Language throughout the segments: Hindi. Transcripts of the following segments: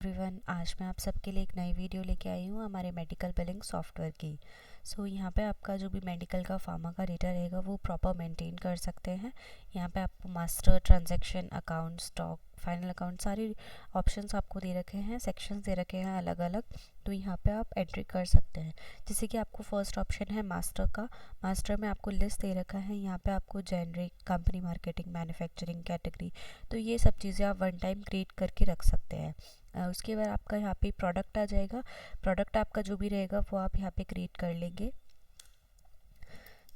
एवरीवन, आज मैं आप सबके लिए एक नई वीडियो लेके आई हूँ हमारे मेडिकल बिलिंग सॉफ्टवेयर की। यहाँ पे आपका जो भी मेडिकल का फार्मा का डेटा रहेगा वो प्रॉपर मेंटेन कर सकते हैं। यहाँ पे आपको master, transaction, account, stock, final account, सारी ऑप्शंस आपको दे रखे हैं, सेक्शंस दे रखे हैं अलग अलग। तो यहाँ पे आप एंट्री कर सकते हैं। जैसे कि आपको फर्स्ट ऑप्शन है मास्टर का। मास्टर में आपको लिस्ट दे रखा है। यहाँ पे आपको generic, company marketing, manufacturing, category, तो ये सब चीज़ें आप वन टाइम क्रिएट करके रख सकते हैं। उसके बाद आपका यहाँ पे प्रोडक्ट आ जाएगा। प्रोडक्ट आपका जो भी रहेगा वो आप यहाँ पे क्रिएट कर लेंगे।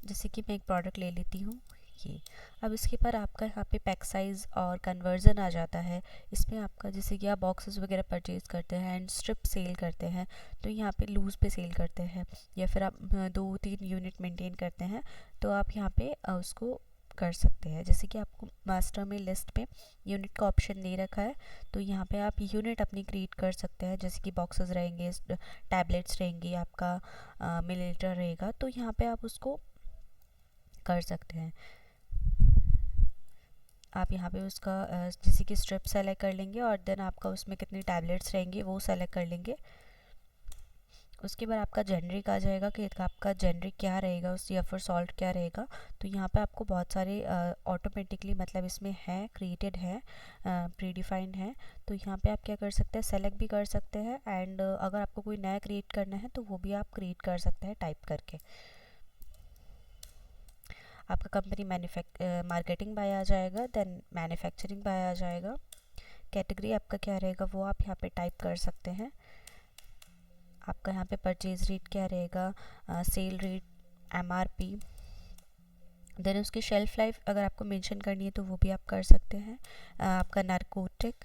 जैसे कि मैं एक प्रोडक्ट ले लेती हूँ ये। अब इसके बाद आपका यहाँ पे पैक साइज़ और कन्वर्जन आ जाता है। इसमें आपका जैसे कि आप बॉक्सेस वगैरह परचेज़ करते हैं एंड स्ट्रिप सेल करते हैं, तो यहाँ पे लूज़ पे सेल करते हैं, या फिर आप 2-3 यूनिट मेंटेन करते हैं तो आप यहाँ पे उसको कर सकते हैं। जैसे कि आपको मास्टर में लिस्ट पे यूनिट का ऑप्शन दे रखा है, तो यहाँ पे आप यूनिट अपनी क्रिएट कर सकते हैं। जैसे कि बॉक्सेस रहेंगे, टैबलेट्स रहेंगी, आपका मिलीलीटर रहेगा, तो यहाँ पे आप उसको कर सकते हैं। आप यहाँ पे उसका जैसे कि स्ट्रिप सेलेक्ट कर लेंगे और देन आपका उसमें कितनी टैबलेट्स रहेंगी वो सेलेक्ट कर लेंगे। उसके बाद आपका जेनरिक आ जाएगा कि आपका जेनरिक क्या रहेगा उस, या फिर सॉल्ट क्या रहेगा। तो यहाँ पे आपको बहुत सारे ऑटोमेटिकली मतलब इसमें है, क्रिएटेड है, प्री डिफाइंड है। तो यहाँ पे आप क्या कर सकते हैं, सेलेक्ट भी कर सकते हैं एंड अगर आपको कोई नया क्रिएट करना है तो वो भी आप क्रिएट कर सकते हैं टाइप करके। आपका कंपनी मार्केटिंग बाय आ जाएगा, देन मैन्युफैक्चरिंग बाय आ जाएगा। कैटेगरी आपका क्या रहेगा वो आप यहाँ पे टाइप कर सकते हैं। आपका यहाँ पे परचेज रेट क्या रहेगा, सेल रेट, एमआरपी, देन उसकी शेल्फ लाइफ अगर आपको मेंशन करनी है तो वो भी आप कर सकते हैं। आपका नारकोटिक,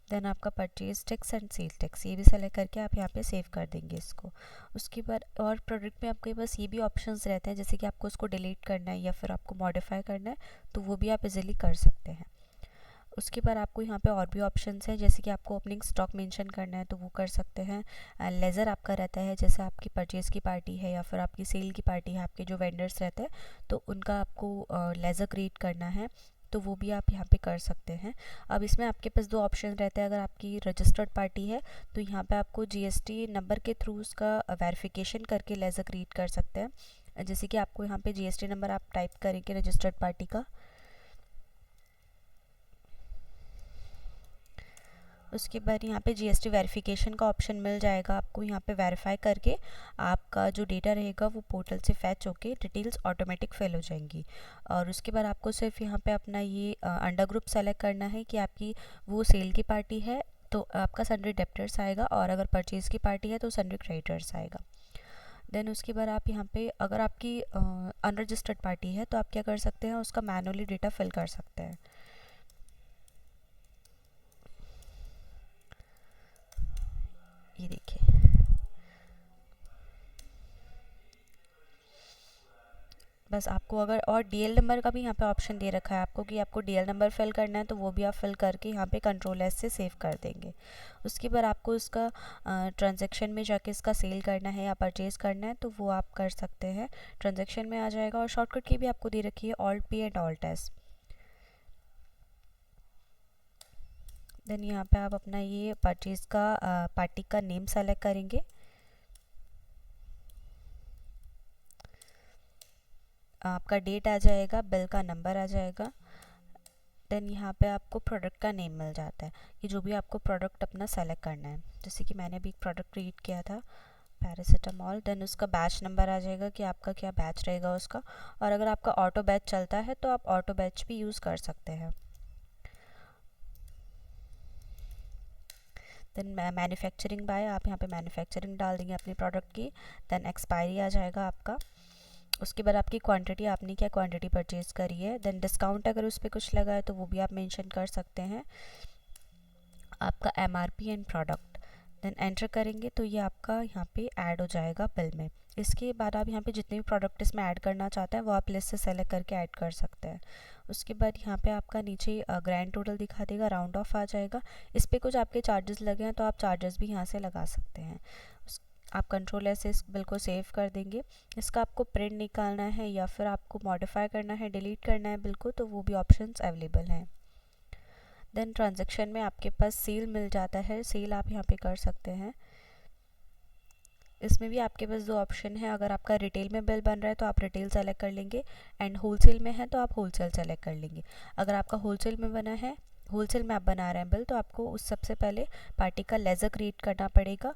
देन आपका purchase tax and sale tax, ये भी सेलेक्ट करके आप यहाँ पे सेव कर देंगे इसको। उसके बाद और प्रोडक्ट में आपके पास ये भी ऑप्शंस रहते हैं, जैसे कि आपको उसको डिलीट करना है या फिर आपको मॉडिफाई करना है तो वो भी आप इजीली कर सकते हैं। उसके बाद आपको यहाँ पे और भी ऑप्शंस हैं, जैसे कि आपको ओपनिंग स्टॉक मेंशन करना है तो वो कर सकते हैं। लेज़र आपका रहता है, जैसे आपकी परचेज़ की पार्टी है या फिर आपकी सेल की पार्टी है, आपके जो वेंडर्स रहते हैं तो उनका आपको लेज़र क्रिएट करना है तो वो भी आप यहाँ पे कर सकते हैं। अब इसमें आपके पास दो ऑप्शन रहते हैं। अगर आपकी रजिस्टर्ड पार्टी है तो यहाँ पे आपको जीएसटी नंबर के थ्रू उसका वेरिफिकेशन करके लेज़र क्रिएट कर सकते हैं। जैसे कि आपको यहाँ पे जीएसटी नंबर आप टाइप करेंगे रजिस्टर्ड पार्टी का, उसके बाद यहाँ पे जीएसटी वेरिफिकेशन का ऑप्शन मिल जाएगा आपको। यहाँ पे वेरीफाई करके आपका जो डेटा रहेगा वो पोर्टल से फैच होके डिटेल्स ऑटोमेटिक फिल हो जाएंगी। और उसके बाद आपको सिर्फ यहाँ पे अपना ये अंडर ग्रुप सेलेक्ट करना है कि आपकी वो सेल की पार्टी है तो आपका सन्ड्री डेप्टर्स आएगा, और अगर परचेज़ की पार्टी है तो सन्ड्री क्रेडिटर्स आएगा। देन उसके बाद आप यहाँ पे अगर आपकी अनरजिस्टर्ड पार्टी है तो आप क्या कर सकते हैं, उसका मैनुअली डेटा फिल कर सकते हैं। ये देखिए, बस आपको अगर और डीएल नंबर का भी यहाँ पे ऑप्शन दे रखा है आपको कि आपको डीएल नंबर फिल करना है तो वो भी आप फिल करके यहाँ पे कंट्रोल एस से सेव कर देंगे। उसके बाद आपको इसका ट्रांजैक्शन में जाके इसका सेल करना है या परचेज़ करना है तो वो आप कर सकते हैं। ट्रांजैक्शन में आ जाएगा, और शॉर्टकट की भी आपको दे रखी है, alt P and alt S. Then यहाँ पे आप अपना ये परचेज़ का पार्टी का नेम सेलेक्ट करेंगे। आपका डेट आ जाएगा, बिल का नंबर आ जाएगा। देन यहाँ पे आपको प्रोडक्ट का नेम मिल जाता है कि जो भी आपको प्रोडक्ट अपना सेलेक्ट करना है। जैसे कि मैंने भी एक प्रोडक्ट क्रिएट किया था, पैरासीटामॉल। देन उसका बैच नंबर आ जाएगा कि आपका क्या बैच रहेगा उसका, और अगर आपका ऑटो बैच चलता है तो आप ऑटो बैच भी यूज़ कर सकते हैं। देन मैन्युफैक्चरिंग बाय, आप यहाँ पे मैन्युफैक्चरिंग डाल देंगे अपनी प्रोडक्ट की। देन एक्सपायरी आ जाएगा आपका। उसके बाद आपकी क्वांटिटी, आपने क्या क्वांटिटी परचेज़ करी है। देन डिस्काउंट अगर उस पर कुछ लगा है तो वो भी आप मेंशन कर सकते हैं। आपका MRP and product, then enter करेंगे तो ये आपका यहाँ पे ऐड हो जाएगा बिल में। इसके बाद आप यहाँ पे जितने भी प्रोडक्ट इसमें ऐड करना चाहते हैं वो आप लिस्ट से सेलेक्ट करके ऐड कर सकते हैं। उसके बाद यहाँ पे आपका नीचे ग्रैंड टोटल दिखा देगा, राउंड ऑफ आ जाएगा। इस पर कुछ आपके चार्जेस लगे हैं तो आप चार्जेस भी यहाँ से लगा सकते हैं। आप कंट्रोल ऐसे इस बिल को सेव कर देंगे। इसका आपको प्रिंट निकालना है या फिर आपको मॉडिफाई करना है, डिलीट करना है बिल को, तो वो भी ऑप्शंस अवेलेबल हैं। देन ट्रांजैक्शन में आपके पास सेल मिल जाता है, सेल आप यहाँ पे कर सकते हैं। इसमें भी आपके पास दो ऑप्शन है, अगर आपका रिटेल में बिल बन रहा है तो आप रिटेल सेलेक्ट कर लेंगे, एंड होलसेल में है तो आप होलसेल सेलेक्ट कर लेंगे। अगर आपका होलसेल में बना है, होलसेल में आप बना रहे हैं बिल, तो आपको उस सबसे पहले पार्टी का लेज़र क्रिएट करना पड़ेगा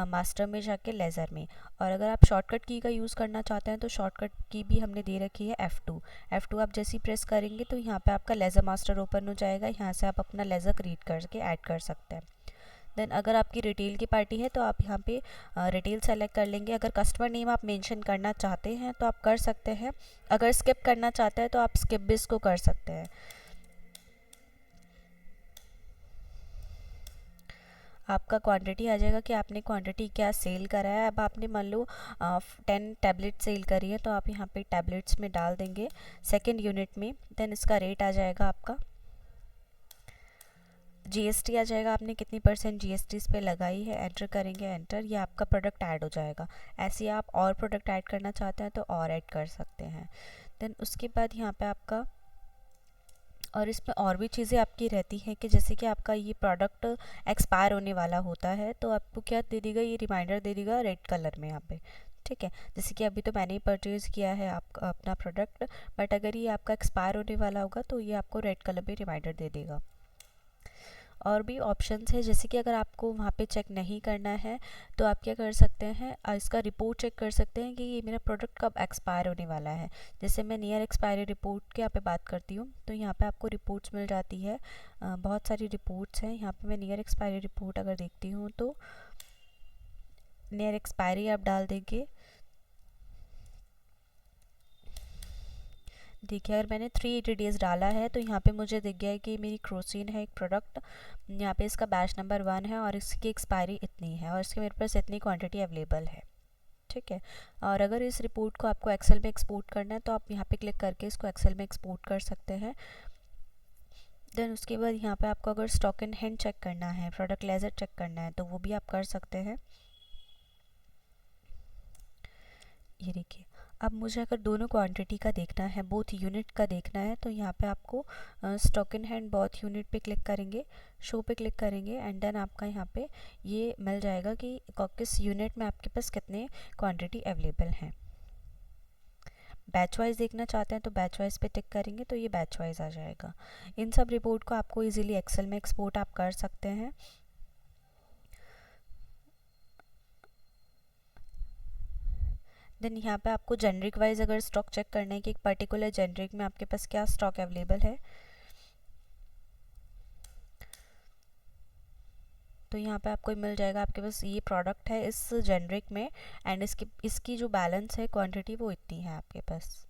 मास्टर में जाके लेज़र में। और अगर आप शॉर्टकट की का यूज़ करना चाहते हैं तो शॉर्टकट की भी हमने दे रखी है F2 आप जैसे ही प्रेस करेंगे तो यहाँ पे आपका लेज़र मास्टर ओपन हो जाएगा, यहाँ से आप अपना लेज़र क्रिएट करके ऐड कर सकते हैं। देन अगर आपकी रिटेल की पार्टी है तो आप यहाँ पे रिटेल सेलेक्ट कर लेंगे। अगर कस्टमर नेम आप मेंशन करना चाहते हैं तो आप कर सकते हैं, अगर स्किप करना चाहते हैं तो आप स्किप भी इसको कर सकते हैं। आपका क्वांटिटी आ जाएगा कि आपने क्वांटिटी क्या सेल करा है। अब आपने मान लो 10 टैबलेट सेल करी है तो आप यहाँ पे टैबलेट्स में डाल देंगे सेकेंड यूनिट में। देन इसका रेट आ जाएगा, आपका जीएसटी आ जाएगा, आपने कितनी % जीएसटी इस पे लगाई है, एंटर करेंगे, एंटर, ये आपका प्रोडक्ट ऐड हो जाएगा। ऐसे आप और प्रोडक्ट ऐड करना चाहते हैं तो और ऐड कर सकते हैं। देन उसके बाद यहाँ पे आपका और इसमें और भी चीज़ें आपकी रहती हैं कि जैसे कि आपका ये प्रोडक्ट एक्सपायर होने वाला होता है तो आपको क्या दे देगा, ये रिमाइंडर दे देगा रेड कलर में यहाँ पे, ठीक है। जैसे कि अभी तो मैंने ही परचेज़ किया है आपका अपना प्रोडक्ट, बट अगर ये आपका एक्सपायर होने वाला होगा तो ये आपको रेड कलर में रिमाइंडर दे देगा। और भी ऑप्शंस है, जैसे कि अगर आपको वहाँ पे चेक नहीं करना है तो आप क्या कर सकते हैं, इसका रिपोर्ट चेक कर सकते हैं कि ये मेरा प्रोडक्ट कब एक्सपायर होने वाला है। जैसे मैं नियर एक्सपायरी रिपोर्ट के यहाँ पे बात करती हूँ तो यहाँ पे आपको रिपोर्ट्स मिल जाती है, बहुत सारी रिपोर्ट्स हैं। यहाँ पे मैं नियर एक्सपायरी रिपोर्ट अगर देखती हूँ तो नियर एक्सपायरी आप डाल देंगे। देखिए अगर मैंने 380 डेज़ डाला है तो यहाँ पे मुझे दिख गया है कि मेरी क्रोसिन है एक प्रोडक्ट, यहाँ पे इसका बैच नंबर 1 है और इसकी एक्सपायरी इतनी है और इसके मेरे पास इतनी क्वांटिटी अवेलेबल है, ठीक है। और अगर इस रिपोर्ट को आपको एक्सेल में एक्सपोर्ट करना है तो आप यहाँ पे क्लिक करके इसको एक्सेल में एक्सपोर्ट कर सकते हैं। देन उसके बाद यहाँ पे आपको अगर स्टॉक इन हैंड चेक करना है, प्रोडक्ट लेजर चेक करना है तो वो भी आप कर सकते हैं। ये देखिए, अब मुझे अगर दोनों क्वांटिटी का देखना है, बोथ यूनिट का देखना है, तो यहाँ पे आपको stock in hand both unit पे क्लिक करेंगे, शो पे क्लिक करेंगे, एंड देन आपका यहाँ पे ये मिल जाएगा कि किस यूनिट में आपके पास कितने क्वांटिटी अवेलेबल हैं। बैच वाइज देखना चाहते हैं तो बैच वाइज पे टिक करेंगे तो ये बैच वाइज आ जाएगा। इन सब रिपोर्ट को आपको इजीली एक्सेल में एक्सपोर्ट आप कर सकते हैं। देन यहाँ पे आपको जेनरिक वाइज अगर स्टॉक चेक करना है कि एक पर्टिकुलर जेनरिक में आपके पास क्या स्टॉक अवेलेबल है, तो यहाँ पे आपको मिल जाएगा आपके पास ये प्रोडक्ट है इस जेनरिक में, एंड इसकी जो बैलेंस है क्वांटिटी वो इतनी है आपके पास,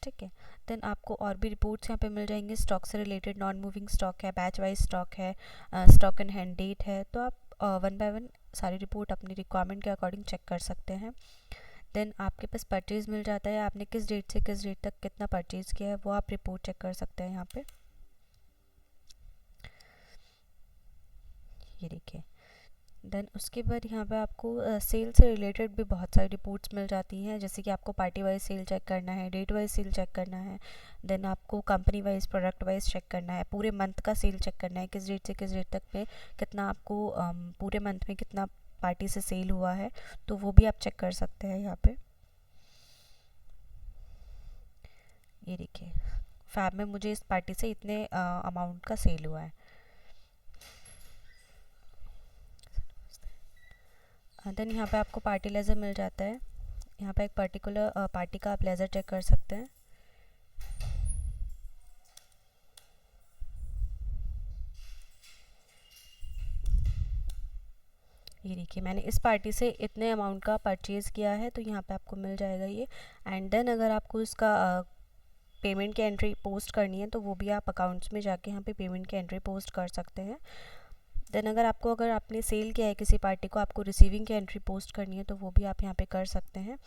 ठीक है। देन आपको और भी रिपोर्ट्स यहाँ पे मिल जाएंगे, स्टॉक से रिलेटेड, नॉन मूविंग स्टॉक है, बैच वाइज स्टॉक है, स्टॉक इन हैंड डेट है, तो आप वन बाय वन सारी रिपोर्ट अपनी रिक्वायरमेंट के अकॉर्डिंग चेक कर सकते हैं। देन आपके पास परचेज़ मिल जाता है, आपने किस डेट से किस डेट तक कितना परचेज़ किया है वो आप रिपोर्ट चेक कर सकते हैं यहाँ पे। ये देखिए, देन उसके बाद यहाँ पे आपको सेल से रिलेटेड भी बहुत सारी रिपोर्ट्स मिल जाती हैं, जैसे कि आपको पार्टी वाइज सेल चेक करना है, डेट वाइज सेल चेक करना है, देन आपको company wise product wise check करना है, पूरे मंथ का सेल चेक करना है, किस डेट से किस डेट तक में कितना आपको पूरे मंथ में कितना पार्टी से सेल हुआ है, तो वो भी आप चेक कर सकते हैं यहाँ पे। ये देखिए, फैब में मुझे इस पार्टी से इतने अमाउंट का सेल हुआ है। देन यहाँ पे आपको पार्टी लेज़र मिल जाता है, यहाँ पे एक पर्टिकुलर पार्टी का आप लेज़र चेक कर सकते हैं। ये देखिए, मैंने इस पार्टी से इतने अमाउंट का परचेज़ किया है तो यहाँ पे आपको मिल जाएगा ये। एंड देन अगर आपको इसका पेमेंट की एंट्री पोस्ट करनी है तो वो भी आप अकाउंट्स में जाके यहाँ पे पेमेंट की एंट्री पोस्ट कर सकते हैं। देन अगर आपने सेल किया है किसी पार्टी को, आपको रिसीविंग की एंट्री पोस्ट करनी है तो वो भी आप यहाँ पे कर सकते हैं।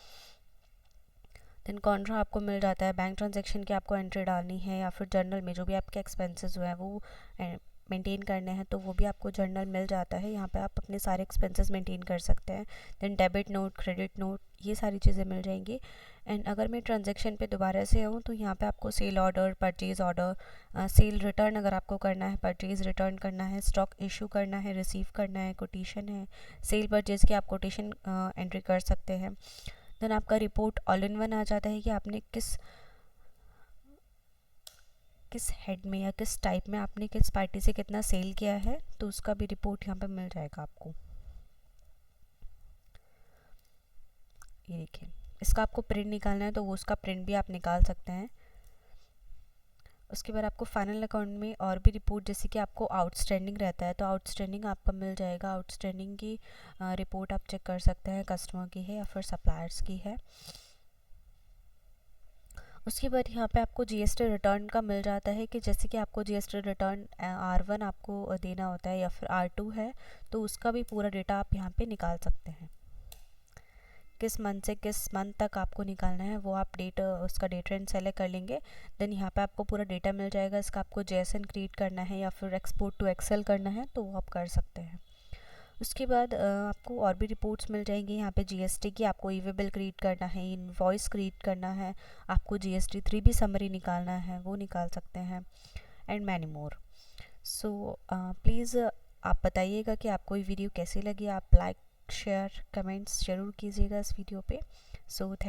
देन कॉन्ट्रा आपको मिल जाता है, बैंक ट्रांजैक्शन की आपको एंट्री डालनी है या फिर जर्नल में जो भी आपके एक्सपेंसेस हुए हैं वो मेंटेन करने हैं तो वो भी आपको जर्नल मिल जाता है, यहाँ पे आप अपने सारे एक्सपेंसेस मेंटेन कर सकते हैं। Then debit note, credit note, ये सारी चीज़ें मिल जाएंगी। एंड अगर मैं ट्रांजैक्शन पे दोबारा से आऊँ तो यहाँ पे आपको sale order, purchase order, sale return अगर आपको करना है, परचेज़ रिटर्न करना है, स्टॉक इशू करना है, रिसीव करना है, कोटेशन है, सेल परचेज़ की आप कोटेशन एंट्री कर सकते हैं। देन आपका रिपोर्ट ऑल इन वन आ जाता है कि आपने किस हेड में या किस टाइप में आपने किस पार्टी से कितना सेल किया है, तो उसका भी रिपोर्ट यहाँ पे मिल जाएगा आपको। ये देखिए, इसका आपको प्रिंट निकालना है तो वो उसका प्रिंट भी आप निकाल सकते हैं। उसके बाद आपको फाइनल अकाउंट में और भी रिपोर्ट, जैसे कि आपको आउटस्टैंडिंग रहता है तो आउटस्टैंडिंग आपका मिल जाएगा। आउटस्टैंडिंग की रिपोर्ट आप चेक कर सकते हैं, कस्टमर की है या फिर सप्लायर्स की है। उसके बाद यहाँ पे आपको जीएसटी रिटर्न का मिल जाता है कि जैसे कि आपको जीएसटी रिटर्न R1 आपको देना होता है या फिर R2 है, तो उसका भी पूरा डेटा आप यहाँ पे निकाल सकते हैं। किस मंथ से किस मंथ तक आपको निकालना है वो आप डेट उसका डेट रेंज सेलेक्ट कर लेंगे। देन यहाँ पे आपको पूरा डेटा मिल जाएगा। इसका आपको जेएसएन क्रिएट करना है या फिर एक्सपोर्ट टू एक्सेल करना है तो वो आप कर सकते हैं। उसके बाद आपको और भी रिपोर्ट्स मिल जाएंगी यहाँ पे जीएसटी की। आपको ई वे बिल क्रिएट करना है, इनवॉइस क्रिएट करना है, आपको जीएसटी 3 भी समरी निकालना है वो निकाल सकते हैं, and many more. So please आप बताइएगा कि आपको ये वीडियो कैसी लगी। आप लाइक, शेयर, कमेंट्स ज़रूर कीजिएगा इस वीडियो पे। सो